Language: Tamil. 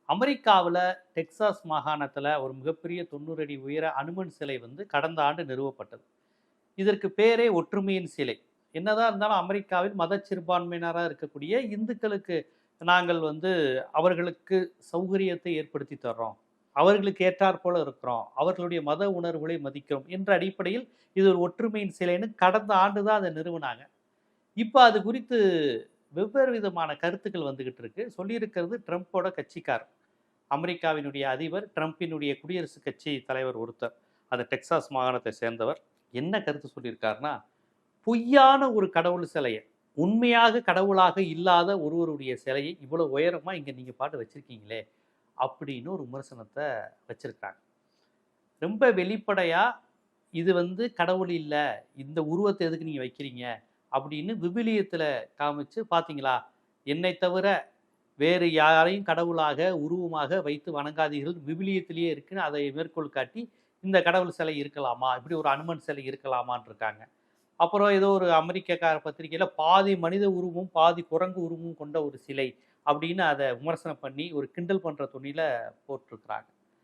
அமெரிக்காவில் டெக்சாஸ் மாகாணத்தில் ஒரு மிகப்பெரிய 90 அடி உயர அனுமன் சிலை வந்து கடந்த ஆண்டு நிறுவப்பட்டது. இதற்கு பேரே ஒற்றுமையின் சிலை. என்னதான் இருந்தாலும் அமெரிக்காவில் மத சிறுபான்மையினராக இருக்கக்கூடிய இந்துக்களுக்கு நாங்கள் வந்து அவர்களுக்கு சௌகரியத்தை ஏற்படுத்தி தர்றோம், அவர்களுக்கு ஏற்றாற் போல இருக்கிறோம், அவர்களுடைய மத உணர்வுகளை மதிக்கிறோம் என்ற அடிப்படையில் இது ஒரு ஒற்றுமையின் சிலைன்னு கடந்த ஆண்டு தான் அதை நிறுவனாங்க. இப்போ அது குறித்து வெவ்வேறு விதமான கருத்துக்கள் வந்துகிட்டு இருக்கு. சொல்லியிருக்கிறது ட்ரம்ப்போட கட்சிக்காரர், அமெரிக்காவினுடைய அதிபர், ட்ரம்பினுடைய குடியரசுக் கட்சி தலைவர் ஒருத்தர், அந்த டெக்சாஸ் மாகாணத்தை சேர்ந்தவர். என்ன கருத்து சொல்லியிருக்காருன்னா, பொய்யான ஒரு கடவுள் சிலையை, உண்மையாக கடவுளாக இல்லாத ஒருவருடைய சிலையை இவ்வளவு உயரமா இங்க நீங்க பாட்டு வச்சிருக்கீங்களே அப்படின்னு ஒரு விமர்சனத்தை வச்சிருக்காங்க. ரொம்ப வெளிப்படையா இது வந்து கடவுள் இல்லை, இந்த உருவத்தை எதுக்கு நீங்க வைக்கிறீங்க அப்படின்னு விவிலியத்துல காமிச்சு, பார்த்தீங்களா என்னை தவிர வேறு யாரையும் கடவுளாக உருவமாக வைத்து வணங்காதீர்கள் விவிலியத்திலேயே இருக்குன்னு அதை மேற்கோள் காட்டி, இந்த கடவுள் சிலை இருக்கலாமா, இப்படி ஒரு அனுமன் சிலை இருக்கலாமான்னு இருக்காங்க. அப்புறம் ஏதோ ஒரு அமெரிக்க பத்திரிகையில் பாதி மனித உருவமும் பாதி குரங்கு உருவமும் கொண்ட ஒரு சிலை அப்படின்னு அதை விமர்சனம் பண்ணி ஒரு கிண்டல் பண்ணுற துணியில் போட்டிருக்கிறாங்க.